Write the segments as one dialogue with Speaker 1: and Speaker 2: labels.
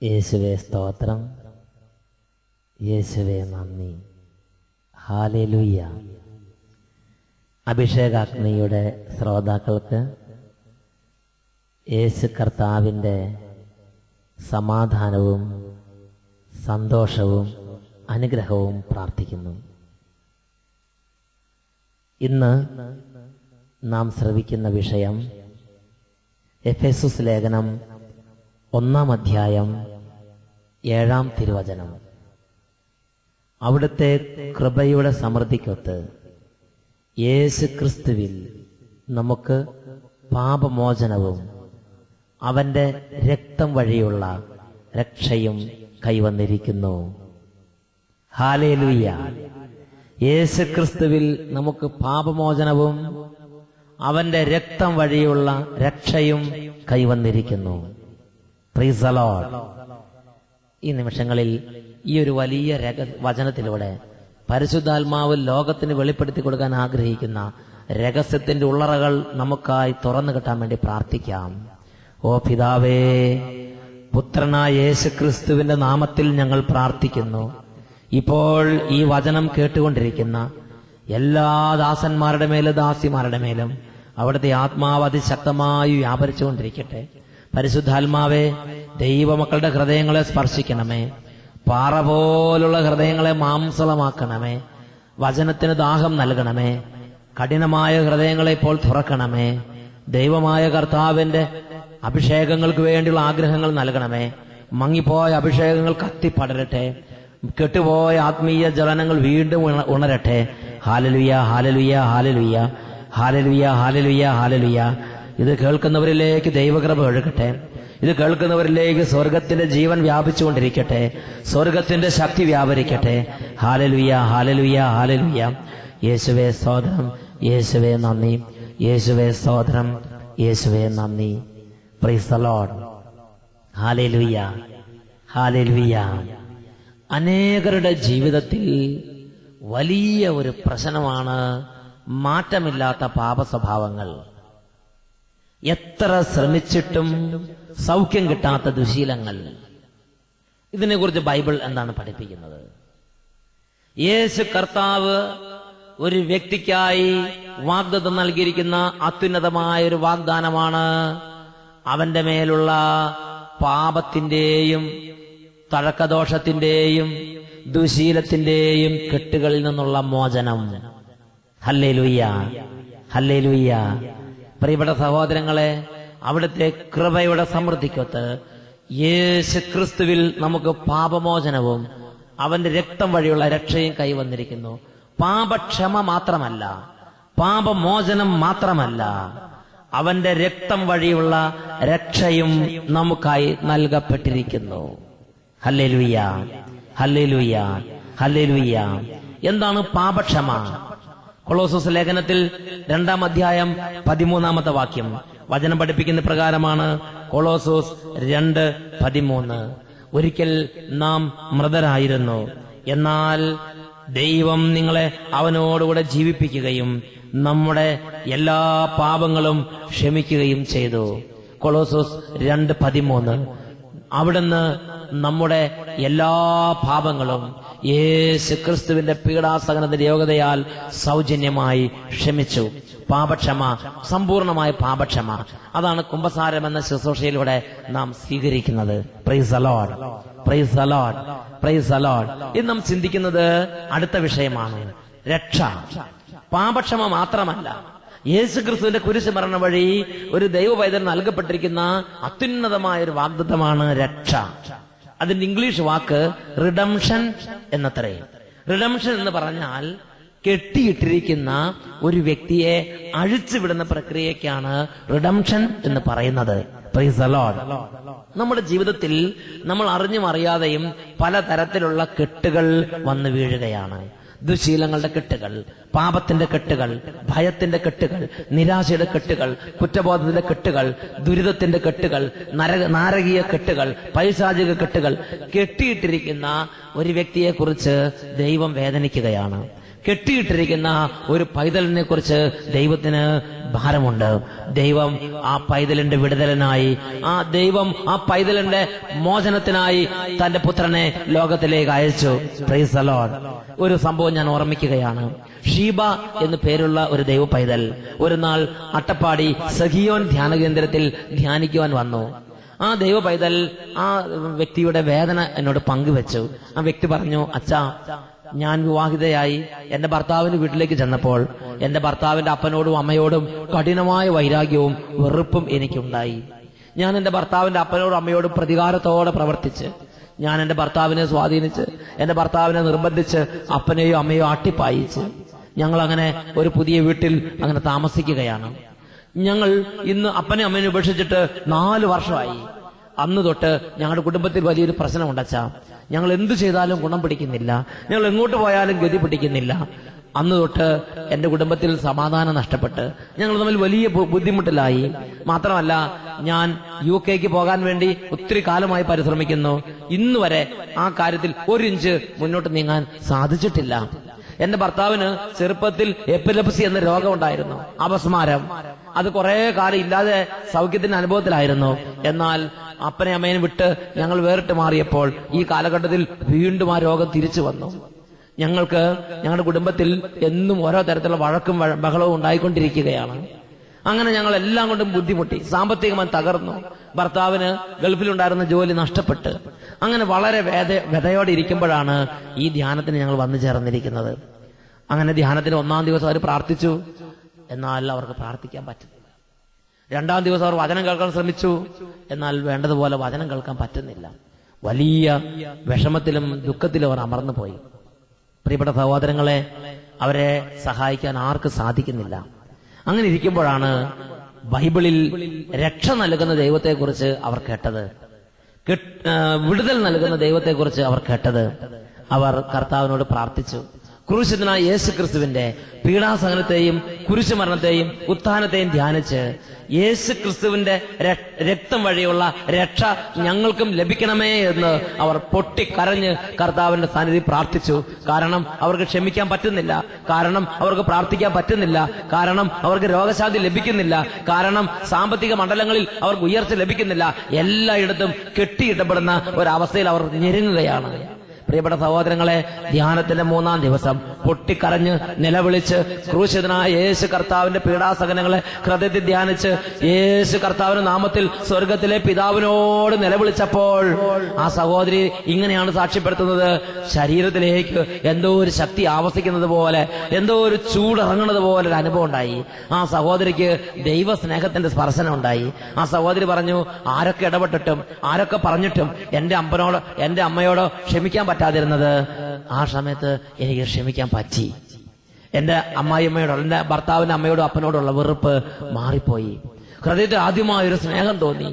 Speaker 1: യേശുവേ സ്തോത്രം, യേശുവേ നന്ദി. ഹല്ലേലൂയ. അഭിഷേകാഗ്നിയുടെ ശ്രോതാക്കൾക്ക് യേശു കർത്താവിൻ്റെ സമാധാനവും സന്തോഷവും അനുഗ്രഹവും പ്രാർത്ഥിക്കുന്നു. ഇന്ന് നാം ശ്രവിക്കുന്ന വിഷയം എഫെസസ് ലേഖനം 1-ാം അധ്യായം 7-ാം തിരുവചനം. അവിടുത്തെ കൃപയുടെ സമൃദ്ധിക്കൊത്ത് യേശു ക്രിസ്തുവിൽ നമുക്ക് പാപമോചനവും അവന്റെ രക്തം വഴിയുള്ള രക്ഷയും കൈവന്നിരിക്കുന്നു. ഹല്ലേലൂയ. യേശു ക്രിസ്തുവിൽ നമുക്ക് പാപമോചനവും അവന്റെ രക്തം വഴിയുള്ള രക്ഷയും കൈവന്നിരിക്കുന്നു. Price the Lord. ഈ നിമിഷങ്ങളിൽ ഈ ഒരു വലിയ വചനത്തിലൂടെ പരിശുദ്ധാത്മാവ് ലോകത്തിന് വെളിപ്പെടുത്തി കൊടുക്കാൻ ആഗ്രഹിക്കുന്ന രഹസ്യത്തിന്റെ ഉള്ളറകൾ നമുക്കായി തുറന്നു കിട്ടാൻ വേണ്ടി പ്രാർത്ഥിക്കാം. ഓ പിതാവേ, പുത്രനായ യേശു ക്രിസ്തുവിന്റെ നാമത്തിൽ ഞങ്ങൾ പ്രാർത്ഥിക്കുന്നു. ഇപ്പോൾ ഈ വചനം കേട്ടുകൊണ്ടിരിക്കുന്ന എല്ലാ ദാസന്മാരുടെ മേലും ദാസിമാരുടെ മേലും അവിടുത്തെ ആത്മാവ് അതിശക്തമായി വ്യാപരിച്ചുകൊണ്ടിരിക്കട്ടെ. പരിശുദ്ധാത്മാവേ, ദൈവമക്കളുടെ ഹൃദയങ്ങളെ സ്പർശിക്കണമേ. പാറ പോലുള്ള ഹൃദയങ്ങളെ മാംസളമാക്കണമേ. വചനത്തിന് ദാഹം നൽകണമേ. കഠിനമായ ഹൃദയങ്ങളെ ഇപ്പോൾ തുറക്കണമേ. ദൈവമായ കർത്താവിന്റെ അഭിഷേകങ്ങൾക്ക് വേണ്ടിയുള്ള ആഗ്രഹങ്ങൾ നൽകണമേ. മങ്ങിപ്പോയ അഭിഷേകങ്ങൾ കത്തിപ്പടരട്ടെ. കെട്ടുപോയ ആത്മീയ ജ്വലനങ്ങൾ വീണ്ടും ഉണരട്ടെ. Hallelujah, hallelujah, hallelujah, hallelujah, hallelujah, hallelujah. ഇത് കേൾക്കുന്നവരിലേക്ക് ദൈവകൃപ ഒഴുകട്ടെ. ഇത് കേൾക്കുന്നവരിലേക്ക് സ്വർഗത്തിന്റെ ജീവൻ വ്യാപിച്ചുകൊണ്ടിരിക്കട്ടെ. സ്വർഗത്തിന്റെ ശക്തി വ്യാപരിക്കട്ടെ. Hallelujah, hallelujah, hallelujah. യേശുവേ സ്തോത്രം, യേശുവേ നന്ദി, യേശുവേ സ്തോത്രം, യേശുവേ നന്ദി. Praise the lord. Hallelujah, hallelujah. അനേകരുടെ ജീവിതത്തിൽ വലിയ ഒരു പ്രശ്നമാണ് മാറ്റമില്ലാത്ത പാപസ്വഭാവങ്ങൾ. എത്ര ശ്രമിച്ചിട്ടും സൗഖ്യം കിട്ടാത്ത ദുശീലങ്ങൾ. ഇതിനെക്കുറിച്ച് ബൈബിൾ എന്താണ് പഠിപ്പിക്കുന്നത്? യേശു കർത്താവ് ഒരു വ്യക്തിക്കായി വാഗ്ദത്തം നൽകിയിരിക്കുന്ന അത്യുന്നതമായ ഒരു വാഗ്ദാനമാണ് അവന്റെ മേലുള്ള പാപത്തിന്റെയും തഴക്കദോഷത്തിന്റെയും ദുശീലത്തിന്റെയും കെട്ടുകളിൽ നിന്നുള്ള മോചനം. Hallelujah, hallelujah. പ്രിയപ്പെട്ട സഹോദരങ്ങളെ, അവിടുത്തെ കൃപയുടെ സമൃദ്ധിക്കൊത്ത് യേശു ക്രിസ്തുവിൽ നമുക്ക് പാപമോചനവും അവന്റെ രക്തം വഴിയുള്ള രക്ഷയും കൈവന്നിരിക്കുന്നു. പാപക്ഷമ മാത്രമല്ല, പാപമോചനം മാത്രമല്ല, അവന്റെ രക്തം വഴിയുള്ള രക്ഷയും നമുക്കായി നൽകപ്പെട്ടിരിക്കുന്നു. Hallelujah, hallelujah, hallelujah. എന്താണ് പാപക്ഷമ? കൊളോസോസ് ലേഖനത്തിൽ 2-ാം അധ്യായം 13-ാമത്തെ വാക്യം വചനം പഠിപ്പിക്കുന്ന പ്രകാരമാണ്. കൊളോസോസ് 2:13. ഒരിക്കൽ നാം മൃതരായിരുന്നു, എന്നാൽ ദൈവം നിങ്ങളെ അവനോടുകൂടെ ജീവിപ്പിക്കുകയും നമ്മുടെ എല്ലാ പാപങ്ങളും ക്ഷമിക്കുകയും ചെയ്തു. കൊളോസോസ് 2:13. അവിടുന്ന് നമ്മുടെ എല്ലാ പാപങ്ങളും യേശു ക്രിസ്തുവിന്റെ പീഡാസഹനത്തിന്റെ യോഗ്യതയാൽ സൗജന്യമായി ക്ഷമിച്ചു. പാപക്ഷമ, സമ്പൂർണമായ പാപക്ഷമ, അതാണ് കുമ്പസാരം എന്ന ശുശ്രൂഷയിലൂടെ നാം സ്വീകരിക്കുന്നത്. Price the Lord, price the Lord, price the Lord. ഇന്ന് നാം ചിന്തിക്കുന്നത് അടുത്ത വിഷയമാണ് രക്ഷ. പാപക്ഷമ മാത്രമല്ല, യേശു ക്രിസ്തുവിന്റെ കുരിശ് മരണം വഴി ഒരു ദൈവ പൈതൽ നൽകപ്പെട്ടിരിക്കുന്ന അത്യുന്നതമായ ഒരു വാഗ്ദത്തമാണ് രക്ഷ. അതിന്റെ ഇംഗ്ലീഷ് വാക്ക് റിഡംഷൻ എന്നത്രേ. റിഡംഷൻ എന്ന് പറഞ്ഞാൽ കെട്ടിയിട്ടിരിക്കുന്ന ഒരു വ്യക്തിയെ അഴിച്ചുവിടുന്ന പ്രക്രിയക്കാണ് റിഡംഷൻ എന്ന് പറയുന്നത്. Price the Lord. നമ്മുടെ ജീവിതത്തിൽ നമ്മൾ അറിഞ്ഞും അറിയാതെയും പലതരത്തിലുള്ള കെട്ടുകൾ വന്നു വീഴുകയാണ്. ദുശീലങ്ങളുടെ കെട്ടുകൾ, പാപത്തിന്റെ കെട്ടുകൾ, ഭയത്തിന്റെ കെട്ടുകൾ, നിരാശയുടെ കെട്ടുകൾ, കുറ്റബോധത്തിന്റെ കെട്ടുകൾ, ദുരിതത്തിന്റെ കെട്ടുകൾ, നാരകീയ കെട്ടുകൾ, പൈശാചിക കെട്ടുകൾ. കെട്ടിയിട്ടിരിക്കുന്ന ഒരു വ്യക്തിയെ കുറിച്ച് ദൈവം വേദനിക്കുകയാണ്. കെട്ടിയിട്ടിരിക്കുന്ന ഒരു പൈതലിനെ കുറിച്ച് ദൈവത്തിന് ഭാരമുണ്ട്. ദൈവം ആ പൈതലിന്റെ വിടുതലിനായി, ദൈവം ആ പൈതലിന്റെ മോചനത്തിനായി തന്റെ പുത്രനെ ലോകത്തിലേക്ക് അയച്ചു. Price the Lord. ഒരു സംഭവം ഞാൻ ഓർമ്മിക്കുകയാണ്. ഷീബ എന്ന് പേരുള്ള ഒരു ദൈവ പൈതൽ ഒരു നാൾ അട്ടപ്പാടി സഹിയോൻ ധ്യാന കേന്ദ്രത്തിൽ ധ്യാനിക്കുവാൻ വന്നു. ആ ദൈവ പൈതൽ ആ വ്യക്തിയുടെ വേദന എന്നോട് പങ്കുവെച്ചു. ആ വ്യക്തി പറഞ്ഞു, അച്ഛാ, ഞാൻ വിവാഹിതയായി എന്റെ ഭർത്താവിന്റെ വീട്ടിലേക്ക് ചെന്നപ്പോൾ എന്റെ ഭർത്താവിന്റെ അപ്പനോടും അമ്മയോടും കഠിനമായ വൈരാഗ്യവും വെറുപ്പും എനിക്കുണ്ടായി. ഞാൻ എന്റെ ഭർത്താവിന്റെ അപ്പനോടും അമ്മയോടും പ്രതികാരത്തോടെ പ്രവർത്തിച്ച്, ഞാൻ എന്റെ ഭർത്താവിനെ സ്വാധീനിച്ച്, എന്റെ ഭർത്താവിനെ നിർബന്ധിച്ച് അപ്പനെയോ അമ്മയോ ആട്ടിപ്പായിച്ച് ഞങ്ങൾ അങ്ങനെ ഒരു പുതിയ വീട്ടിൽ അങ്ങനെ താമസിക്കുകയാണ്. ഞങ്ങൾ ഇന്ന് അപ്പനെ അമ്മേനെ ഉപേക്ഷിച്ചിട്ട് 4 വർഷമായി. അന്ന് തൊട്ട് ഞങ്ങളുടെ കുടുംബത്തിൽ വലിയൊരു പ്രശ്നമുണ്ടച്ചാ. ഞങ്ങൾ എന്തു ചെയ്താലും ഗുണം പിടിക്കുന്നില്ല, ഞങ്ങൾ എങ്ങോട്ട് പോയാലും ഗതി പിടിക്കുന്നില്ല. അന്ന് തൊട്ട് എന്റെ കുടുംബത്തിൽ സമാധാനം നഷ്ടപ്പെട്ട് ഞങ്ങൾ തമ്മിൽ വലിയ ബുദ്ധിമുട്ടിലായി. മാത്രമല്ല, ഞാൻ UK പോകാൻ വേണ്ടി ഒത്തിരി കാലമായി പരിശ്രമിക്കുന്നു. ഇന്ന് വരെ ആ കാര്യത്തിൽ 1 ഇഞ്ച് മുന്നോട്ട് നീങ്ങാൻ സാധിച്ചിട്ടില്ല. എന്റെ ഭർത്താവിന് ചെറുപ്പത്തിൽ എപ്പിലെപ്സി എന്ന രോഗം ഉണ്ടായിരുന്നു, അപസ്മാരം. അത് കുറെ കാലം ഇല്ലാതെ സൗഖ്യത്തിന്റെ അനുഭവത്തിലായിരുന്നു. എന്നാൽ അപ്പനെ അമ്മേനെ വിട്ട് ഞങ്ങൾ വേറിട്ട് മാറിയപ്പോൾ ഈ കാലഘട്ടത്തിൽ വീണ്ടും ആ രോഗം തിരിച്ചു വന്നു. ഞങ്ങൾക്ക് ഞങ്ങളുടെ കുടുംബത്തിൽ എന്നും ഓരോ തരത്തിലുള്ള വഴക്കും ബഹളവും ഉണ്ടായിക്കൊണ്ടിരിക്കുകയാണ്. അങ്ങനെ ഞങ്ങൾ എല്ലാം കൊണ്ടും ബുദ്ധിമുട്ടി, സാമ്പത്തികമായി തകർന്നു. ഭർത്താവിന് ഗൾഫിലുണ്ടായിരുന്ന ജോലി നഷ്ടപ്പെട്ട് അങ്ങനെ വളരെ വ്യതയോടെ ഇരിക്കുമ്പോഴാണ് ഈ ധ്യാനത്തിന് ഞങ്ങൾ വന്നു ചേർന്നിരിക്കുന്നത്. അങ്ങനെ ധ്യാനത്തിന് 1-ാം ദിവസം അവർ പ്രാർത്ഥിച്ചു. എന്നാൽ അവർക്ക് പ്രാർത്ഥിക്കാൻ പറ്റുന്നില്ല. 2-ാം ദിവസം അവർ വചനം കേൾക്കാൻ ശ്രമിച്ചു. എന്നാൽ വേണ്ടതുപോലെ വചനം കേൾക്കാൻ പറ്റുന്നില്ല. വലിയ വിഷമത്തിലും ദുഃഖത്തിലും അവർ അമർന്നു പോയി. പ്രിയപ്പെട്ട സഹോദരങ്ങളെ, അവരെ സഹായിക്കാൻ ആർക്കും സാധിക്കുന്നില്ല. അങ്ങനെ ഇരിക്കുമ്പോഴാണ് ബൈബിളിൽ രക്ഷ നൽകുന്ന ദൈവത്തെക്കുറിച്ച് അവർ കേട്ടത്, വിടുതൽ നൽകുന്ന ദൈവത്തെക്കുറിച്ച് അവർ കേട്ടത്. അവർ കർത്താവിനോട് പ്രാർത്ഥിച്ചു. ക്രൂശിതനായ യേശു ക്രിസ്തുവിന്റെ പീഡാസഹനത്തെയും കുരിശുമരണത്തെയും ഉത്ഥാനത്തെയും ധ്യാനിച്ച് യേശു ക്രിസ്തുവിന്റെ രക്തം വഴിയുള്ള രക്ഷ ഞങ്ങൾക്കും ലഭിക്കണമേ എന്ന് അവർ പൊട്ടിക്കരഞ്ഞ് കർത്താവിന്റെ സന്നിധി പ്രാർത്ഥിച്ചു. കാരണം അവർക്ക് ക്ഷമിക്കാൻ പറ്റുന്നില്ല, കാരണം അവർക്ക് പ്രാർത്ഥിക്കാൻ പറ്റുന്നില്ല, കാരണം അവർക്ക് രോഗശാന്തി ലഭിക്കുന്നില്ല, കാരണം സാമ്പത്തിക മണ്ഡലങ്ങളിൽ അവർക്ക് ഉയർച്ച ലഭിക്കുന്നില്ല. എല്ലായിടത്തും കെട്ടിയിടപ്പെടുന്ന ഒരവസ്ഥയിൽ അവർ ഞെരുങ്ങുകയാണ്. പ്രിയപ്പെട്ട സഹോദരങ്ങളെ, ധ്യാനത്തിന്റെ 3-ാം ദിവസം പൊട്ടിക്കരഞ്ഞ് നിലവിളിച്ച് ക്രൂശിതനായ യേശു കർത്താവിന്റെ പീഡാസഹനങ്ങളെ ഹൃദയത്തിൽ ധ്യാനിച്ച് യേശു കർത്താവിന്റെ നാമത്തിൽ സ്വർഗത്തിലെ പിതാവിനോട് നിലവിളിച്ചപ്പോൾ ആ സഹോദരി ഇങ്ങനെയാണ് സാക്ഷ്യപ്പെടുത്തുന്നത്. ശരീരത്തിലേക്ക് എന്തോ ഒരു ശക്തി ആവസിക്കുന്നത് പോലെ, എന്തോ ഒരു ചൂടിറങ്ങുന്നത് പോലെ ഒരു അനുഭവം ഉണ്ടായി. ആ സഹോദരിക്ക് ദൈവസ്നേഹത്തിന്റെ സ്പർശനം ഉണ്ടായി. ആ സഹോദരി പറഞ്ഞു, ആരൊക്കെ ഇടപെട്ടിട്ടും ആരൊക്കെ പറഞ്ഞിട്ടും എന്റെ അമ്മയോടോ ക്ഷമിക്കാൻ പറ്റാതിരുന്നത് ആ സമയത്ത് എനിക്ക് ക്ഷമിക്കാൻ പറ്റി. എന്റെ അമ്മായിയമ്മയോടും എന്റെ ഭർത്താവിന്റെ അമ്മയോടും അപ്പനോടുള്ള വെറുപ്പ് മാറിപ്പോയി. ഹൃദയത്തിൽ ആദ്യമായൊരു സ്നേഹം തോന്നി,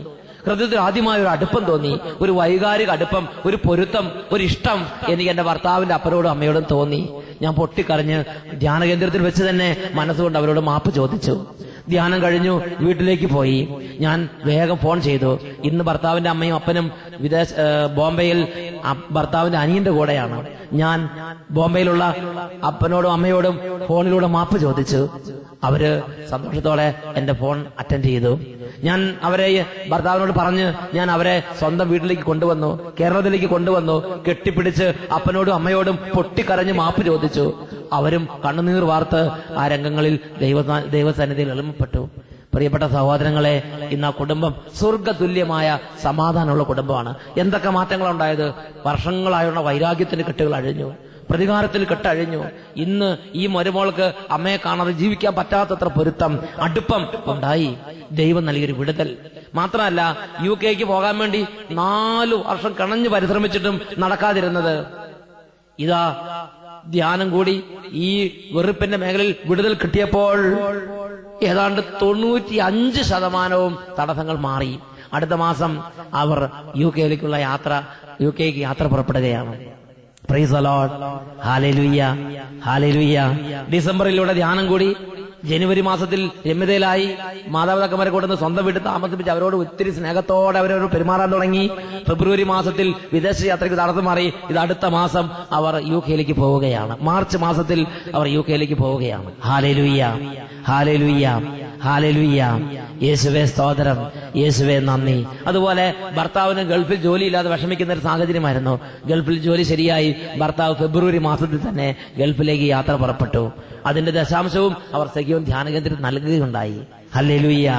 Speaker 1: ഹൃദയത്തിൽ ആദ്യമായൊരു അടുപ്പം തോന്നി, ഒരു വൈകാരിക അടുപ്പം, ഒരു പൊരുത്തം, ഒരു ഇഷ്ടം എനിക്ക് എന്റെ ഭർത്താവിന്റെ അപ്പനോടും അമ്മയോടും തോന്നി. ഞാൻ പൊട്ടിക്കരഞ്ഞ് ധ്യാനകേന്ദ്രത്തിൽ വെച്ച് തന്നെ മനസ്സുകൊണ്ട് അവരോട് മാപ്പ് ചോദിച്ചു. ധ്യാനം കഴിഞ്ഞു വീട്ടിലേക്ക് പോയി. ഞാൻ വേഗം ഫോൺ ചെയ്തു. ഇന്ന് ഭർത്താവിന്റെ അമ്മയും അപ്പനും ബോംബെയിൽ ഭർത്താവിന്റെ അനിയന്റെ കൂടെയാണ്. ഞാൻ ബോംബെയിലുള്ള അപ്പനോടും അമ്മയോടും ഫോണിലൂടെ മാപ്പ് ചോദിച്ചു. അവര് സന്തോഷത്തോടെ എന്റെ ഫോൺ അറ്റൻഡ് ചെയ്തു. ഞാൻ അവരെ ഭർത്താവിനോട് പറഞ്ഞ് ഞാൻ അവരെ സ്വന്തം വീട്ടിലേക്ക് കൊണ്ടുവന്നു, കേരളത്തിലേക്ക് കൊണ്ടുവന്നു. കെട്ടിപ്പിടിച്ച് അപ്പനോടും അമ്മയോടും പൊട്ടിക്കരഞ്ഞ് മാപ്പ് ചോദിച്ചു. അവരും കണ്ണുനീർ വാർത്ത് ആ രംഗങ്ങളിൽ ദൈവസന്നിധിയിൽ എളിമപ്പെട്ടു. പ്രിയപ്പെട്ട സഹോദരങ്ങളെ, ഇന്ന് ആ കുടുംബം സ്വർഗതുല്യമായ സമാധാനമുള്ള കുടുംബമാണ്. എന്തൊക്കെ മാറ്റങ്ങളുണ്ടായത്! വർഷങ്ങളായുള്ള വൈരാഗ്യത്തിന്റെ കെട്ടുകൾ അഴിഞ്ഞു, പ്രതികാരത്തിൽ കെട്ടഴിഞ്ഞു. ഇന്ന് ഈ മരുമോൾക്ക് അമ്മയെ കാണാതെ ജീവിക്കാൻ പറ്റാത്തത്ര പൊരുത്തം, അടുപ്പം ഉണ്ടായി. ദൈവം നൽകിയൊരു വിടുതൽ. മാത്രമല്ല, UK പോകാൻ വേണ്ടി 4 വർഷം കിണഞ്ഞു പരിശ്രമിച്ചിട്ടും നടക്കാതിരുന്നത് ഇതാ ധ്യാനം കൂടി ഈ വെറുപ്പിന്റെ മേഖലയിൽ വിടുതൽ കിട്ടിയപ്പോൾ ഏതാണ്ട് 95% തടസ്സങ്ങൾ മാറി. അടുത്ത മാസം അവർ UK യാത്ര പുറപ്പെടുകയാണ്. Praise the lord, hallelujah, hallelujah. ഡിസംബറിലൂടെ ധ്യാനം കൂടി, ജനുവരി മാസത്തിൽ രമ്യതയിലായി. മാതാപിതാക്കന്മാരെ കൊണ്ടുവന്ന് സ്വന്തം വീട്ടിൽ താമസിപ്പിച്ച് അവരോട് ഒത്തിരി സ്നേഹത്തോടെ അവരോട് പെരുമാറാൻ തുടങ്ങി. ഫെബ്രുവരി മാസത്തിൽ വിദേശ യാത്രയ്ക്ക് തടസ്സം മാറി. ഇത് അടുത്ത മാസം അവർ UK പോവുകയാണ്. മാർച്ച് മാസത്തിൽ അവർ UK പോവുകയാണ്. Hallelujah, hallelujah, hallelujah. യേശുവേ സ്തോത്രം, യേശുവേ നന്ദി. അതുപോലെ ഭർത്താവിന് ഗൾഫിൽ ജോലിയില്ലാതെ വിഷമിക്കുന്ന ഒരു സാഹചര്യമായിരുന്നു. ഗൾഫിൽ ജോലി ശരിയായി. ഭർത്താവ് ഫെബ്രുവരി മാസത്തിൽ തന്നെ ഗൾഫിലേക്ക് യാത്ര പുറപ്പെട്ടു. അതിന്റെ ദശാംശവും അവർ സഖിയോൻ ധ്യാന കേന്ദ്രത്തിൽ നൽകുകയുണ്ടായി. ഹല്ലേലൂയ.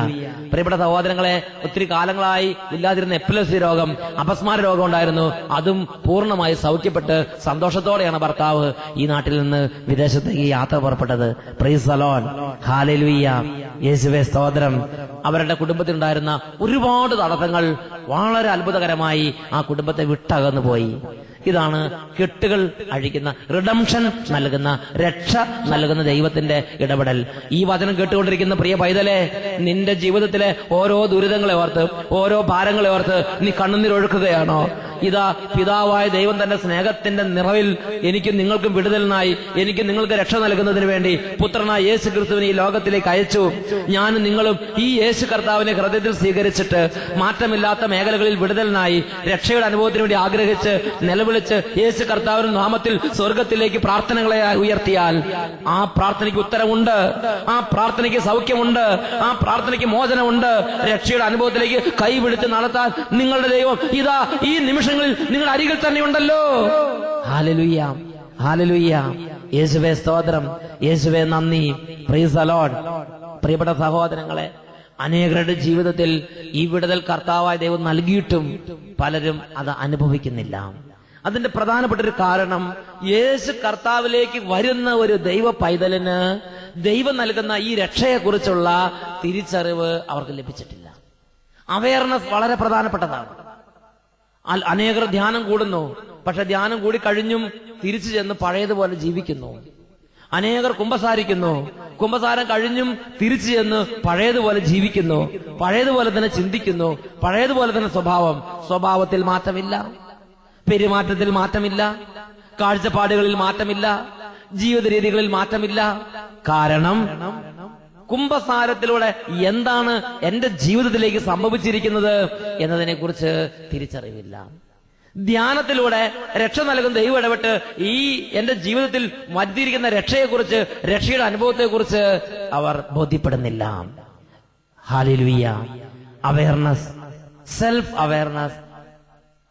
Speaker 1: പ്രിയപ്പെട്ട സഹോദരങ്ങളെ, ഒത്തിരി കാലങ്ങളായി ഇല്ലാതിരുന്ന എപ്പിലെപ്സി രോഗം, അപസ്മാര രോഗം ഉണ്ടായിരുന്നു. അതും പൂർണ്ണമായി സൗഖ്യപ്പെട്ട് സന്തോഷത്തോടെയാണ് ഭർത്താവ് ഈ നാട്ടിൽ നിന്ന് വിദേശത്തേക്ക് യാത്ര പുറപ്പെട്ടത്. പ്രൈസ് ദി ലോർഡ്, ഹല്ലേലൂയ, യേശുവേ സ്തോത്രം. അവരുടെ കുടുംബത്തിലുണ്ടായിരുന്ന ഒരുപാട് തടസ്സങ്ങൾ വളരെ അത്ഭുതകരമായി ആ കുടുംബത്തെ വിട്ടകന്നു പോയി. ഇതാണ് കെട്ടുകൾ അഴിക്കുന്ന, റിഡംഷൻ നൽകുന്ന, രക്ഷ നൽകുന്ന ദൈവത്തിന്റെ ഇടപെടൽ. ഈ വചനം കേട്ടുകൊണ്ടിരിക്കുന്ന പ്രിയ പൈതലെ, നിന്റെ ജീവിതത്തിലെ ഓരോ ദുരിതങ്ങളെ ഓർത്ത്, ഓരോ ഭാരങ്ങളെ ഓർത്ത് നീ കണ്ണുനീരൊഴുക്കുകയാണോ? ഇതാ പിതാവായ ദൈവം തന്റെ സ്നേഹത്തിന്റെ നിറവിൽ എനിക്കും നിങ്ങൾക്കും വിടുതലിനായി, എനിക്ക് നിങ്ങൾക്ക് രക്ഷ നൽകുന്നതിന് വേണ്ടി പുത്രനായ യേശു ക്രിസ്തുവിനെ ഈ ലോകത്തിലേക്ക് അയച്ചു. ഞാനും നിങ്ങളും ഈ യേശു കർത്താവിനെ ഹൃദയത്തിൽ സ്വീകരിച്ചിട്ട് മാറ്റമില്ലാത്ത മേഖലകളിൽ വിടുതലിനായി, രക്ഷയുടെ അനുഭവത്തിന് വേണ്ടി ആഗ്രഹിച്ച് നിലവിളിച്ച് യേശു കർത്താവിന്റെ നാമത്തിൽ സ്വർഗത്തിലേക്ക് പ്രാർത്ഥനകളെ ഉയർത്തിയാൽ ആ പ്രാർത്ഥനയ്ക്ക് ഉത്തരമുണ്ട്, ആ പ്രാർത്ഥനയ്ക്ക് സൗഖ്യമുണ്ട്, ആ പ്രാർത്ഥനയ്ക്ക് മോചനമുണ്ട്. രക്ഷയുടെ അനുഭവത്തിലേക്ക് കൈപിടിച്ച് നടത്താൻ നിങ്ങളുടെ ദൈവം ഇതാ ഈ നിമിഷങ്ങളിൽ നിങ്ങളുടെ അരികിൽ തന്നെ ഉണ്ടല്ലോ. Hallelujah, hallelujah. യേശുവേ സ്തോത്രം, യേശുവേ നന്ദി. Praise the Lord. പ്രിയപ്പെട്ട സഹോദരങ്ങളെ, അനേകരുടെ ജീവിതത്തിൽ ഈ വിടുതൽ കർത്താവായ ദൈവം നൽകിയിട്ടും പലരും അത് അനുഭവിക്കുന്നില്ല. അതിന്റെ പ്രധാനപ്പെട്ട ഒരു കാരണം, യേശു കർത്താവിലേക്ക് വരുന്ന ഒരു ദൈവ പൈതലിന് ദൈവം നൽകുന്ന ഈ രക്ഷയെക്കുറിച്ചുള്ള തിരിച്ചറിവ് അവർക്ക് ലഭിച്ചിട്ടില്ല. അവയർനെസ് വളരെ പ്രധാനപ്പെട്ടതാണ്. അനേകർ ധ്യാനം കൂടുന്നു, പക്ഷെ ധ്യാനം കൂടി കഴിഞ്ഞും തിരിച്ചു ചെന്ന് പഴയതുപോലെ ജീവിക്കുന്നു. അനേകർ കുമ്പസാരിക്കുന്നു, കുമ്പസാരം കഴിഞ്ഞും തിരിച്ചു ചെന്ന് പഴയതുപോലെ ജീവിക്കുന്നു, പഴയതുപോലെ തന്നെ ചിന്തിക്കുന്നു, പഴയതുപോലെ തന്നെ സ്വഭാവത്തിൽ മാറ്റമില്ല, പെരുമാറ്റത്തിൽ മാറ്റമില്ല, കാഴ്ചപ്പാടുകളിൽ മാറ്റമില്ല, ജീവിത രീതികളിൽ മാറ്റമില്ല. കാരണം കുംഭസാരത്തിലൂടെ എന്താണ് എന്റെ ജീവിതത്തിലേക്ക് സംഭവിച്ചിരിക്കുന്നത് എന്നതിനെ കുറിച്ച് തിരിച്ചറിവില്ല. ധ്യാനത്തിലൂടെ രക്ഷ നൽകുന്ന ദൈവം ഇടപെട്ട് ഈ എന്റെ ജീവിതത്തിൽ വരുത്തിയിരിക്കുന്ന രക്ഷയെക്കുറിച്ച്, രക്ഷയുടെ അനുഭവത്തെക്കുറിച്ച് അവർ ബോധ്യപ്പെടുന്നില്ല. ഹല്ലേലൂയ. അവയർനെസ്, സെൽഫ് അവയർനെസ്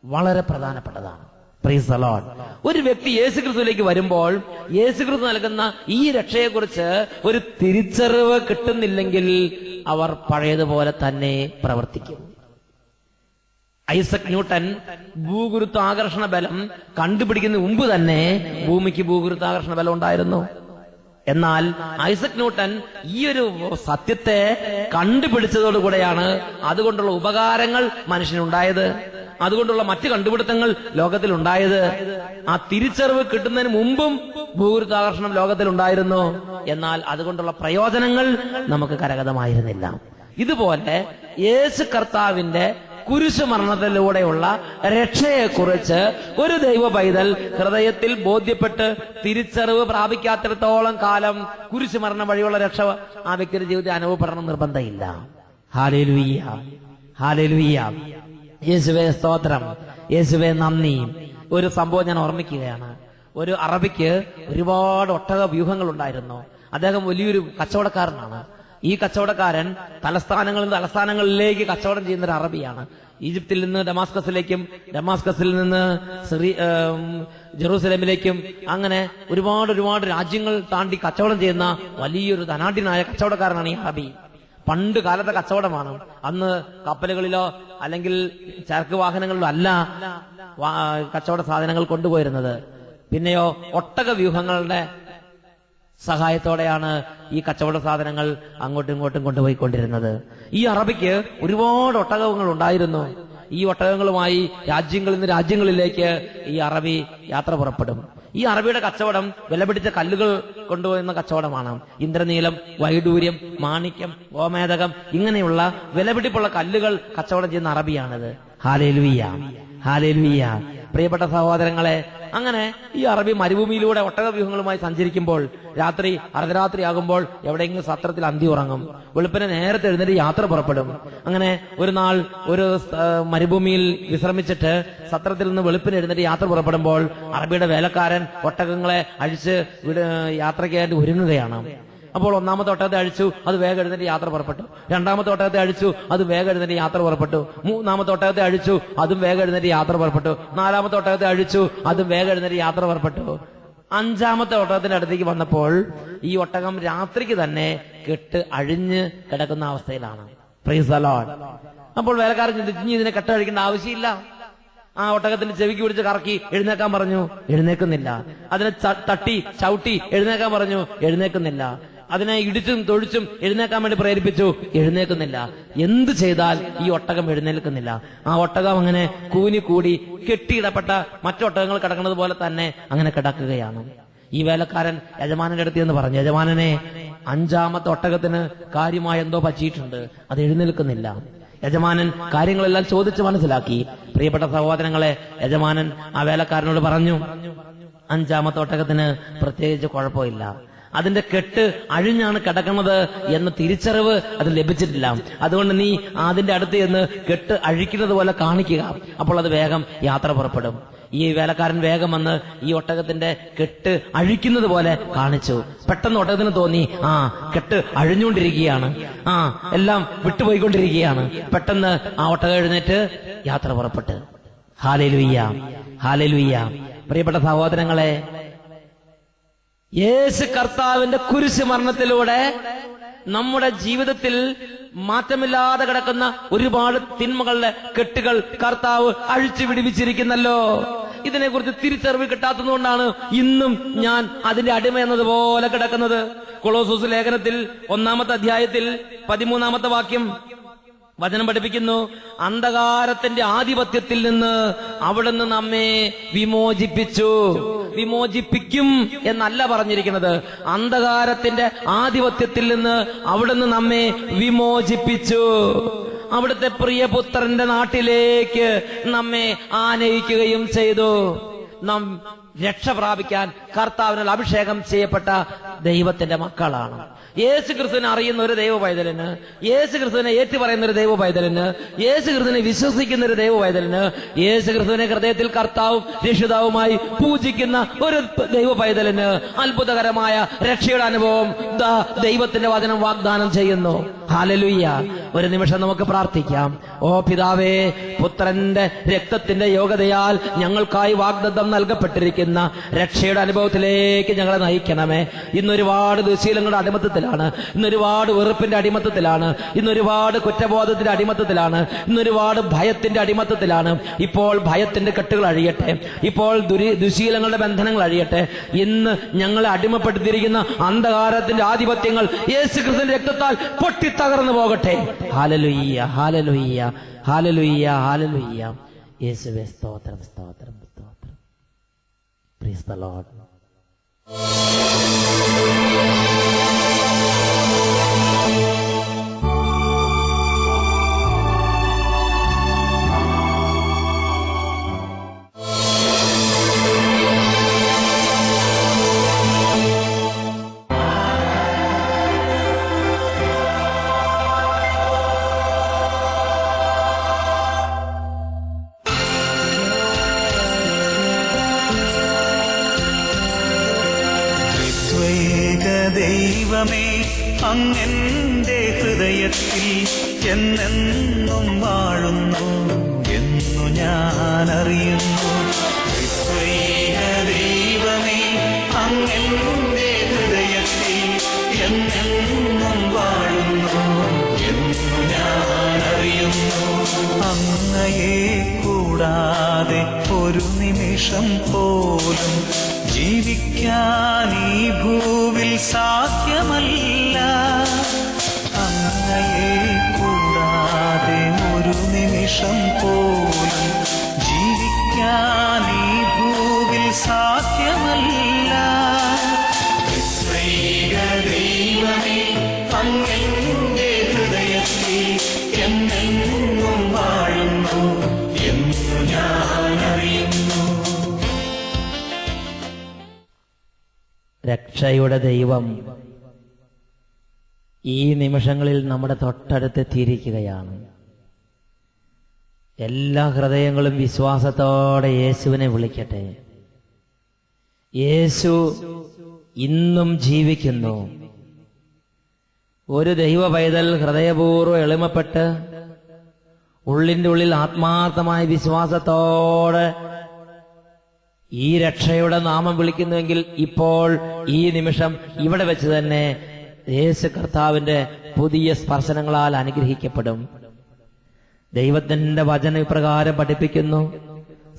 Speaker 1: വളരെ പ്രധാനപ്പെട്ടതാണ്. Price the Lord. ഒരു വ്യക്തി യേശുക്രിസ്തുവിലേക്ക് വരുമ്പോൾ യേശുക്രിസ്തു നൽകുന്ന ഈ രക്ഷയെക്കുറിച്ച് ഒരു തിരിച്ചറിവ് കിട്ടുന്നില്ലെങ്കിൽ അവർ പഴയതുപോലെ തന്നെ പ്രവർത്തിക്കും. ഐസക് ന്യൂട്ടൻ ഭൂഗുരുത്വാകർഷണ ബലം കണ്ടുപിടിക്കുന്നതിന് മുമ്പ് തന്നെ ഭൂമിക്ക് ഭൂഗുരുത്വാകർഷണ ബലം ഉണ്ടായിരുന്നു. എന്നാൽ ഐസക് ന്യൂട്ടൻ ഈ ഒരു സത്യത്തെ കണ്ടുപിടിച്ചതോടുകൂടെയാണ് അതുകൊണ്ടുള്ള ഉപകാരങ്ങൾ മനുഷ്യനുണ്ടായത്, അതുകൊണ്ടുള്ള മറ്റ് കണ്ടുപിടുത്തങ്ങൾ ലോകത്തിൽ ഉണ്ടായത്. ആ തിരിച്ചറിവ് കിട്ടുന്നതിന് മുമ്പും ഭൂഗുരുത്വാകർഷണം ലോകത്തിൽ ഉണ്ടായിരുന്നു, എന്നാൽ അതുകൊണ്ടുള്ള പ്രയോജനങ്ങൾ നമുക്ക് കരഗതമായിരുന്നില്ല. ഇതുപോലെ യേശു കർത്താവിന്റെ കുരിശുമരണത്തിലൂടെയുള്ള രക്ഷയെക്കുറിച്ച് ഒരു ദൈവ പൈതൽ ഹൃദയത്തിൽ ബോധ്യപ്പെട്ട് തിരിച്ചറിവ് പ്രാപിക്കാത്തിടത്തോളം കാലം കുരിശുമരണം വഴിയുള്ള രക്ഷ ആ വ്യക്തിയുടെ ജീവിതത്തിൽ അനുഭവപ്പെടണം നിർബന്ധമില്ല. Hallelujah, hallelujah. യേശുവേ സ്തോത്രം, യേശുവേ നന്ദി. ഒരു സംഭവം ഞാൻ ഓർമ്മിക്കുകയാണ്. ഒരു അറബിക്ക് ഒരുപാട് ഒട്ടക വ്യൂഹങ്ങൾ ഉണ്ടായിരുന്നു. അദ്ദേഹം വലിയൊരു കച്ചവടക്കാരനാണ്. ഈ കച്ചവടക്കാരൻ തലസ്ഥാനങ്ങളിൽ നിന്ന് തലസ്ഥാനങ്ങളിലേക്ക് കച്ചവടം ചെയ്യുന്ന ഒരു അറബിയാണ്. ഈജിപ്തിൽ നിന്ന് ഡമാസ്കസിലേക്കും, ഡമാസ്കസിൽ നിന്ന് ജെറൂസലേമിലേക്കും, അങ്ങനെ ഒരുപാട് രാജ്യങ്ങൾ താണ്ടി കച്ചവടം ചെയ്യുന്ന വലിയൊരു ധനാഢ്യനായ കച്ചവടക്കാരനാണ് ഈ അറബി. പണ്ട് കാലത്തെ കച്ചവടമാണ്. അന്ന് കപ്പലുകളിലോ അല്ലെങ്കിൽ ചരക്ക് വാഹനങ്ങളിലോ അല്ല കച്ചവട സാധനങ്ങൾ കൊണ്ടുപോയിരുന്നത്. പിന്നെയോ ഒട്ടക വ്യൂഹങ്ങളുടെ സഹായത്തോടെയാണ് ഈ കച്ചവട സാധനങ്ങൾ അങ്ങോട്ടും ഇങ്ങോട്ടും കൊണ്ടുപോയിക്കൊണ്ടിരുന്നത്. ഈ അറബിക്ക് ഒരുപാട് ഒട്ടകങ്ങൾ ഉണ്ടായിരുന്നു. ഈ ഒട്ടകങ്ങളുമായി രാജ്യങ്ങളിൽ നിന്ന് രാജ്യങ്ങളിലേക്ക് ഈ അറബി യാത്ര പുറപ്പെടും. ഈ അറബിയുടെ കച്ചവടം വിലപിടിച്ച കല്ലുകൾ കൊണ്ടുപോകുന്ന കച്ചവടമാണ്. ഇന്ദ്രനീലം, വൈഡൂര്യം, മാണിക്യം, ഗോമേതകം, ഇങ്ങനെയുള്ള വിലപിടിപ്പുള്ള കല്ലുകൾ കച്ചവടം ചെയ്യുന്ന അറബിയാണിത്. Hallelujah, hallelujah. പ്രിയപ്പെട്ട സഹോദരങ്ങളെ, അങ്ങനെ ഈ അറബി മരുഭൂമിയിലൂടെ ഒട്ടകവ്യൂഹങ്ങളുമായി സഞ്ചരിക്കുമ്പോൾ രാത്രി അർദ്ധരാത്രിയാകുമ്പോൾ എവിടെയെങ്കിലും സത്രത്തിൽ അന്തി ഉറങ്ങും. വെളുപ്പിനെ നേരത്തെ എഴുന്നേറ്റ് യാത്ര പുറപ്പെടും. അങ്ങനെ ഒരു നാൾ ഒരു മരുഭൂമിയിൽ വിശ്രമിച്ചിട്ട് സത്രത്തിൽ നിന്ന് വെളുപ്പിന് എഴുന്നേറ്റ് യാത്ര പുറപ്പെടുമ്പോൾ അറബിയുടെ വേലക്കാരൻ ഒട്ടകങ്ങളെ അഴിച്ച് യാത്രയ്ക്കായിട്ട് ഒരുങ്ങുകയാണ്. അപ്പോൾ ഒന്നാമത്തെ ഒട്ടകത്തെ അഴിച്ചു, അത് വേഗം എഴുന്നേറ്റ് യാത്ര പുറപ്പെട്ടു. രണ്ടാമത്തെ ഒട്ടകത്തെ അഴിച്ചു, അത് വേഗം എഴുന്നേറ്റ് യാത്ര പുറപ്പെട്ടു. മൂന്നാമത്തെ ഒട്ടകത്തെ അഴിച്ചു, അതും വേഗം എഴുന്നേറ്റ് യാത്ര പുറപ്പെട്ടു. നാലാമത്തെ ഒട്ടകത്തെ അഴിച്ചു, അതും വേഗം എഴുന്നേറ്റ് യാത്ര പുറപ്പെട്ടു. അഞ്ചാമത്തെ ഒട്ടകത്തിന്റെ അടുത്തേക്ക് വന്നപ്പോൾ ഈ ഒട്ടകം രാത്രിക്ക് തന്നെ കെട്ട് അഴിഞ്ഞ് കിടക്കുന്ന അവസ്ഥയിലാണ്. Price the Lord. അപ്പോൾ വേലക്കാരൻ ചിന്തിച്ചു, ഇതിനെ കെട്ട് അഴിക്കേണ്ട ആവശ്യമില്ല. ആ ഒട്ടകത്തിന്റെ ചെവിക്ക് പിടിച്ച് കറക്കി എഴുന്നേക്കാൻ പറഞ്ഞു, എഴുന്നേക്കുന്നില്ല. അതിനെ തട്ടി ചവിട്ടി എഴുന്നേക്കാൻ പറഞ്ഞു, എഴുന്നേക്കുന്നില്ല. അതിനെ ഇടിച്ചും തൊഴിച്ചും എഴുന്നേക്കാൻ വേണ്ടി പ്രേരിപ്പിച്ചു, എഴുന്നേക്കുന്നില്ല. എന്ത് ചെയ്താൽ ഈ ഒട്ടകം എഴുന്നേൽക്കുന്നില്ല. ആ ഒട്ടകം അങ്ങനെ കൂനി കെട്ടിയിടപ്പെട്ട മറ്റൊട്ടകങ്ങൾ കിടക്കുന്നത് പോലെ തന്നെ അങ്ങനെ കിടക്കുകയാണ്. ഈ വേലക്കാരൻ യജമാനന്റെ അടുത്ത് എന്ന് പറഞ്ഞു, യജമാനനെ, അഞ്ചാമത്തെ ഒട്ടകത്തിന് കാര്യമായ എന്തോ പറ്റിയിട്ടുണ്ട്, അത് എഴുന്നേൽക്കുന്നില്ല. യജമാനൻ കാര്യങ്ങളെല്ലാം ചോദിച്ച് മനസ്സിലാക്കി. പ്രിയപ്പെട്ട സഹോദരങ്ങളെ, യജമാനൻ ആ വേലക്കാരനോട് പറഞ്ഞു, അഞ്ചാമത്തെ ഒട്ടകത്തിന് പ്രത്യേകിച്ച് കുഴപ്പമില്ല, അതിന്റെ കെട്ട് അഴിഞ്ഞാണ് കിടക്കുന്നത് എന്ന തിരിച്ചറിവ് അത് ലഭിച്ചിട്ടില്ല. അതുകൊണ്ട് നീ അതിന്റെ അടുത്ത് ചെന്ന് കെട്ട് അഴിക്കുന്നത് പോലെ കാണിക്കുക, അപ്പോൾ അത് വേഗം യാത്ര പുറപ്പെടും. ഈ വേലക്കാരൻ വേഗം വന്ന് ഈ ഒട്ടകത്തിന്റെ കെട്ട് അഴിക്കുന്നത് പോലെ കാണിച്ചു. പെട്ടെന്ന് ഒട്ടകത്തിന് തോന്നി, കെട്ട് അഴിഞ്ഞുകൊണ്ടിരിക്കുകയാണ്, എല്ലാം വിട്ടുപോയിക്കൊണ്ടിരിക്കുകയാണ്. പെട്ടെന്ന് ആ ഒട്ടകം എഴുന്നേറ്റ് യാത്ര പുറപ്പെട്ട്. Hallelujah, hallelujah. പ്രിയപ്പെട്ട സഹോദരങ്ങളെ, യേശു കർത്താവിന്റെ കുരിശ് മരണത്തിലൂടെ നമ്മുടെ ജീവിതത്തിൽ മാറ്റമില്ലാതെ കിടക്കുന്ന ഒരുപാട് തിന്മകളുടെ കെട്ടുകൾ കർത്താവ് അഴിച്ചു വിടുവിച്ചിരിക്കുന്നല്ലോ. ഇതിനെക്കുറിച്ച് തിരിച്ചറിവ് കിട്ടാത്തതുകൊണ്ടാണ് ഇന്നും ഞാൻ അതിന്റെ അടിമ എന്നതുപോലെ കിടക്കുന്നത്. കൊളോസോസ് ലേഖനത്തിൽ 1-ാമത്തെ അധ്യായത്തിൽ 13-ാമത്തെ വാക്യം വചനം പഠിപ്പിക്കുന്നു, അന്ധകാരത്തിന്റെ ആധിപത്യത്തിൽ നിന്ന് അവിടുന്ന് നമ്മെ വിമോചിപ്പിച്ചു. വിമോചിപ്പിക്കും എന്നല്ല പറഞ്ഞിരിക്കുന്നത്, അന്ധകാരത്തിന്റെ ആധിപത്യത്തിൽ നിന്ന് അവിടുന്ന് നമ്മെ വിമോചിപ്പിച്ചു. അവിടുത്തെ പ്രിയപുത്രന്റെ നാട്ടിലേക്ക് നമ്മെ ആനയിക്കുകയും ചെയ്തു. നാം രക്ഷ പ്രാപിക്കാൻ കർത്താവിനാൽ അഭിഷേകം ചെയ്യപ്പെട്ട ദൈവത്തിന്റെ മക്കളാണ്. യേശു ക്രിസ്തുവിനെ അറിയുന്ന ഒരു ദൈവ പൈതലിന്, യേശു ക്രിസ്തുവിനെ ഏറ്റുപറയുന്ന ഒരു ദൈവ പൈതലിന്, യേശു ക്രിസ്തുവിനെ വിശ്വസിക്കുന്ന ഒരു ദൈവ പൈതലിന്, യേശു ക്രിസ്തുവിനെ ഹൃദയത്തിൽ കർത്താവും രക്ഷിതാവുമായി പൂജിക്കുന്ന ഒരു ദൈവ പൈതലിന് അത്ഭുതകരമായ രക്ഷയുടെ അനുഭവം ദൈവത്തിന്റെ വചനം വാഗ്ദാനം ചെയ്യുന്നു. ഹല്ലേലൂയ. ഒരു നിമിഷം നമുക്ക് പ്രാർത്ഥിക്കാം. ഓ പിതാവേ, പുത്രന്റെ രക്തത്തിന്റെ യോഗ്യതയാൽ ഞങ്ങൾക്കായി വാഗ്ദത്തം നൽകപ്പെട്ടിരിക്കുന്ന രക്ഷയുടെ അനുഭവത്തിലേക്ക് ഞങ്ങളെ നയിക്കണമേ. ഇന്നൊരുപാട് ദുശീലങ്ങളുടെ അടിമത്തത്തിലാണ്, ഇന്നൊരുപാട് വെറുപ്പിന്റെ അടിമത്തത്തിലാണ്, ഇന്നൊരുപാട് കുറ്റബോധത്തിന്റെ അടിമത്തത്തിലാണ്, ഇന്നൊരുപാട് ഭയത്തിന്റെ അടിമത്തത്തിലാണ്. ഇപ്പോൾ ഭയത്തിന്റെ കെട്ടുകൾ അഴിയട്ടെ, ഇപ്പോൾ ദുശീലങ്ങളുടെ ബന്ധനങ്ങൾ അഴിയട്ടെ. ഇന്ന് ഞങ്ങളെ അടിമപ്പെടുത്തിയിരിക്കുന്ന അന്ധകാരത്തിന്റെ ആധിപത്യങ്ങൾ യേശുക്രിസ്തുവിന്റെ രക്തത്താൽ പൊട്ടിത്തകർന്നു പോകട്ടെ. Hallelujah, hallelujah, hallelujah, hallelujah. യേശുവേ സ്തോത്രം, സ്തോത്രം, സ്തോത്രം. Price the Lord.
Speaker 2: ദൈവമേ, അങ്ങെന്റെ ഹൃദയത്തിൽ എന്നെന്നും വാഴുന്നു എന്നു ഞാൻ അറിയുന്നു. ദൈവമേ, അങ്ങെന്റെ ഹൃദയത്തിൽ എന്നെന്നും വാഴുന്നു എന്നു ഞാൻ അറിയുന്നു. അങ്ങയെ കൂടാതെ ഒരു നിമിഷം പോലും ജീവിക്കാൻ ഈ ഭൂവിൽ സാധ്യമല്ല. അങ്ങയെ കൂടാതെ ഒരു നിമിഷം പോലും ജീവിക്കാൻ ഈ ഭൂവിൽ സാധ്യമല്ല. ദൈവമേ, അങ്ങെന്റെ ഹൃദയത്തിൽ എന്നെന്നും വാഴുന്നു എന്നു ഞാൻ അറിയുന്നു.
Speaker 1: രക്ഷയുടെ ദൈവം ഈ നിമിഷങ്ങളിൽ നമ്മുടെ തൊട്ടടുത്തെത്തിയിരിക്കുകയാണ്. എല്ലാ ഹൃദയങ്ങളും വിശ്വാസത്തോടെ യേശുവിനെ വിളിക്കട്ടെ. യേശു ഇന്നും ജീവിക്കുന്നു. ഒരു ദൈവ പൈതൽ ഹൃദയപൂർവ്വം എളിമപ്പെട്ട് ഉള്ളിന്റെ ഉള്ളിൽ ആത്മാർത്ഥമായ വിശ്വാസത്തോടെ ഈ രക്ഷയുടെ നാമം വിളിക്കുന്നുവെങ്കിൽ ഇപ്പോൾ ഈ നിമിഷം ഇവിടെ വെച്ച് തന്നെ യേശു കർത്താവിന്റെ പുതിയ സ്പർശനങ്ങളാൽ അനുഗ്രഹിക്കപ്പെടും. ദൈവത്തിന്റെ വചനം ഇപ്രകാരം പഠിപ്പിക്കുന്നു.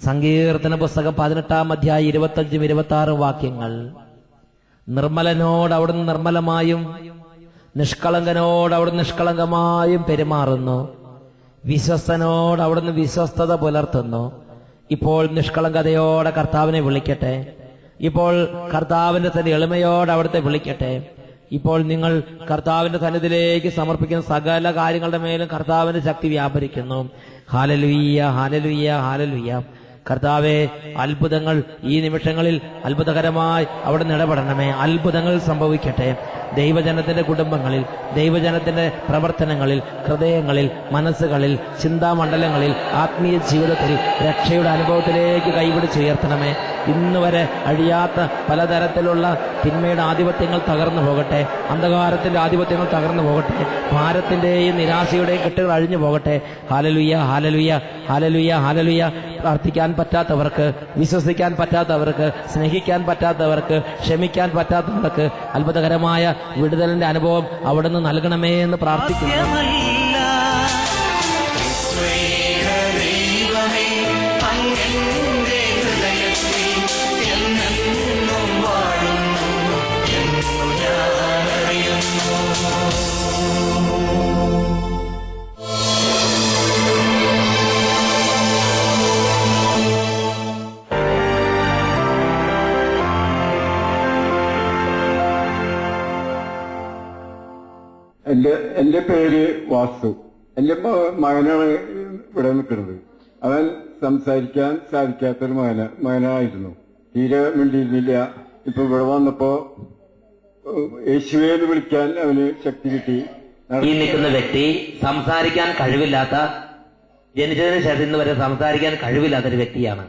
Speaker 1: സങ്കീർത്തന പുസ്തകം 18-ാം അധ്യായം 25-26 വാക്യങ്ങൾ. നിർമ്മലനോട് അവിടുന്ന് നിർമ്മലമായും നിഷ്കളങ്കനോട് അവിടുന്ന് നിഷ്കളങ്കമായും പെരുമാറുന്നു. വിശ്വസ്തനോട് അവിടുന്ന് വിശ്വസ്തത പുലർത്തുന്നു. ഇപ്പോൾ നിഷ്കളങ്കതയോടെ കർത്താവിനെ വിളിക്കട്ടെ. ഇപ്പോൾ കർത്താവിന്റെ തന്നെ എളിമയോടെ അവിടുത്തെ വിളിക്കട്ടെ. ഇപ്പോൾ നിങ്ങൾ കർത്താവിന്റെ സന്നിധിയിലേക്ക് സമർപ്പിക്കുന്ന സകല കാര്യങ്ങളുടെ മേലും കർത്താവിന്റെ ശക്തി വ്യാപരിക്കുന്നു. Hallelujah, hallelujah, hallelujah. കർത്താവെ, അത്ഭുതങ്ങൾ ഈ നിമിഷങ്ങളിൽ അത്ഭുതകരമായി അവിടെ ഇടപെടണമേ. അത്ഭുതങ്ങൾ സംഭവിക്കട്ടെ. ദൈവജനത്തിന്റെ കുടുംബങ്ങളിൽ, ദൈവജനത്തിന്റെ പ്രവർത്തനങ്ങളിൽ, ഹൃദയങ്ങളിൽ, മനസ്സുകളിൽ, ചിന്താമണ്ഡലങ്ങളിൽ, ആത്മീയ ജീവിതത്തിൽ രക്ഷയുടെ അനുഭവത്തിലേക്ക് കൈപിടിച്ചുയർത്തണമേ. ഇന്ന് വരെ അഴിയാത്ത പലതരത്തിലുള്ള തിന്മയുടെ ആധിപത്യങ്ങൾ തകർന്നു പോകട്ടെ. അന്ധകാരത്തിന്റെ ആധിപത്യങ്ങൾ തകർന്നു പോകട്ടെ. ഭാരത്തിന്റെയും നിരാശയുടെയും കെട്ടുകൾ അഴിഞ്ഞു പോകട്ടെ. Hallelujah, hallelujah, hallelujah, hallelujah. പ്രാർത്ഥിക്കാൻ പറ്റാത്തവർക്ക്, വിശ്വസിക്കാൻ പറ്റാത്തവർക്ക്, സ്നേഹിക്കാൻ പറ്റാത്തവർക്ക്, ക്ഷമിക്കാൻ പറ്റാത്തവർക്ക് അത്ഭുതകരമായ വിടുതലിന്റെ അനുഭവം അവിടുന്ന് നൽകണമേ എന്ന് പ്രാർത്ഥിക്കുന്നു.
Speaker 3: എന്റെ പേര് വാസു. എന്റെ മകനാണ് ഇവിടെ നിൽക്കുന്നത്. അവൻ സംസാരിക്കാൻ സാധിക്കാത്തൊരു മകനായിരുന്നു. തീരെ മിണ്ടിയിരുന്നില്ല. ഇപ്പൊ ഇവിടെ വന്നപ്പോ യേശുവേ എന്ന് വിളിക്കാൻ അവന് ശക്തി കിട്ടി.
Speaker 1: ഈ നിൽക്കുന്ന വ്യക്തി സംസാരിക്കാൻ കഴിവില്ലാത്ത, ജനിച്ചതിന് ശേഷം ഇന്ന് വരെ സംസാരിക്കാൻ കഴിവില്ലാത്തൊരു വ്യക്തിയാണ്.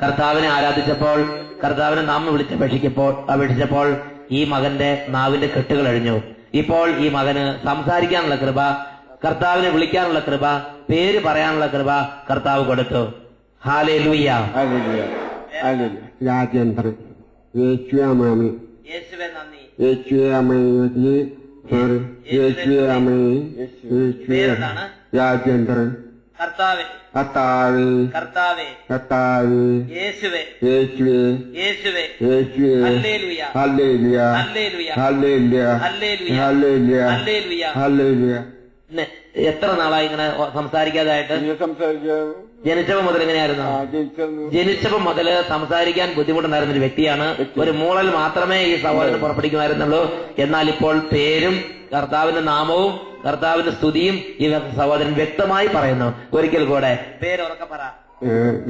Speaker 1: കർത്താവിനെ ആരാധിച്ചപ്പോൾ, കർത്താവിനെ നാമം അപേക്ഷിച്ചപ്പോൾ ഈ മകന്റെ നാവിന്റെ കെട്ടുകൾ അഴിഞ്ഞു. ഇപ്പോൾ ഈ മകന് സംസാരിക്കാനുള്ള കൃപ, കർത്താവിനെ വിളിക്കാനുള്ള കൃപ, പേര് പറയാനുള്ള കൃപ കർത്താവ് കൊടുത്തു. ഹല്ലേലൂയ.
Speaker 3: രാജേന്ദ്രൻ. യേശുവേ നന്ദി.
Speaker 1: യേശുവേ നന്ദി.
Speaker 3: യേശുവേ രാജേന്ദ്രൻ.
Speaker 1: കർത്താവേ,
Speaker 3: കർത്താവേ,
Speaker 1: കർത്താവേ,
Speaker 3: കർത്താവേ,
Speaker 1: യേശുവേ,
Speaker 3: യേശുവേ,
Speaker 1: യേശുവേ,
Speaker 3: യേശുവേ.
Speaker 1: Hallelujah,
Speaker 3: hallelujah,
Speaker 1: hallelujah,
Speaker 3: hallelujah,
Speaker 1: hallelujah,
Speaker 3: hallelujah,
Speaker 1: hallelujah.
Speaker 3: Hallelujah.
Speaker 1: എത്ര നാളായി ഇങ്ങനെ സംസാരിക്കാതായിട്ട്?
Speaker 3: സംസാരിക്കാൻ
Speaker 1: ജനിച്ചപ്പോ മുതൽ എങ്ങനെയായിരുന്നു? ജനിച്ചപ്പോ മുതൽ സംസാരിക്കാൻ ബുദ്ധിമുട്ടുണ്ടായിരുന്ന ഒരു വ്യക്തിയാണ്. ഒരു മൂളൽ മാത്രമേ ഈ സഹോദരന് പുറപ്പെടുവിക്കുമായിരുന്നുള്ളൂ. എന്നാൽ ഇപ്പോൾ പേരും കർത്താവിന്റെ നാമവും കർത്താവിന്റെ സ്തുതിയും ഈ സഹോദരൻ വ്യക്തമായി പറയുന്നു. ഒരിക്കൽ കൂടെ പേര് ഉറക്കെ പറ.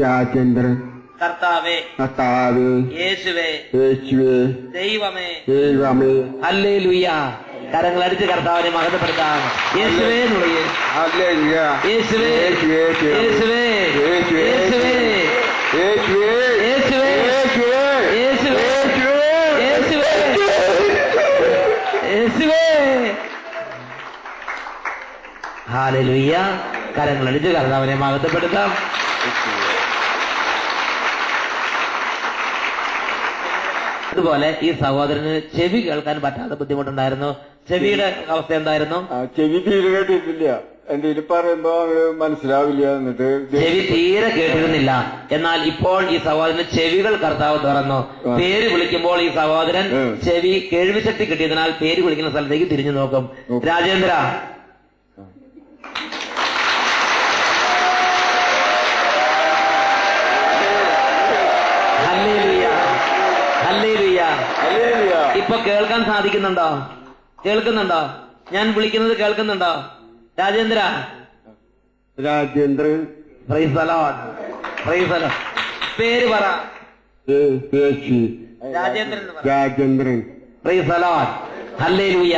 Speaker 3: രാജേന്ദ്രൻ.
Speaker 1: കർത്താവേ,
Speaker 3: കർത്താവേ,
Speaker 1: യേശുവേ,
Speaker 3: യേശുവേ,
Speaker 1: ദൈവമേ,
Speaker 3: ദൈവമേ.
Speaker 1: ഹല്ലേലൂയ. കരങ്ങളടിച്ച് കർത്താവിനെ മഹത്വപ്പെടുത്താം. യേശുവേ എന്ന് വിളിയേ.
Speaker 3: ഹല്ലേലൂയ.
Speaker 1: യേശുവേ, യേശുവേ, യേശുവേ, യേശുവേ,
Speaker 3: യേശുവേ,
Speaker 1: യേശുവേ, യേശുവേ, യേശുവേ, യേശുവേ. ഹല്ലേലൂയ. കരങ്ങളടിച്ച് കർത്താവിനെ മഹത്വപ്പെടുത്താം. അതുപോലെ ഈ സഹോദരന് ചെവി കേൾക്കാൻ പറ്റാത്ത ബുദ്ധിമുട്ടുണ്ടായിരുന്നു. ചെവിയുടെ അവസ്ഥ എന്തായിരുന്നു?
Speaker 3: ചെവി തീരെ കേട്ടിട്ടില്ല. എന്തെങ്കിലും പറയുമ്പോ മനസ്സിലാവില്ല. എന്നിട്ട്
Speaker 1: ചെവി തീരെ കേട്ടിരുന്നില്ല. എന്നാൽ ഇപ്പോൾ ഈ സഹോദരന് ചെവികൾ കർത്താവ് തുറന്നു. പേര് വിളിക്കുമ്പോൾ ഈ സഹോദരൻ ചെവി കേൾവി ശക്തി കിട്ടിയതിനാൽ പേര് വിളിക്കുന്ന സ്ഥലത്തേക്ക് തിരിഞ്ഞു നോക്കും. രാജേന്ദ്ര, ഇപ്പൊ കേൾക്കാൻ സാധിക്കുന്നുണ്ടോ? കേൾക്കുന്നുണ്ടോ? ഞാൻ വിളിക്കുന്നത് കേൾക്കുന്നുണ്ടോ? Rajendra.
Speaker 3: Rajendran.
Speaker 1: Price the Lord, price the Lord. പേര് പറ.
Speaker 3: Rajendran.
Speaker 1: Rajendran. Price the lord. Hallelujah.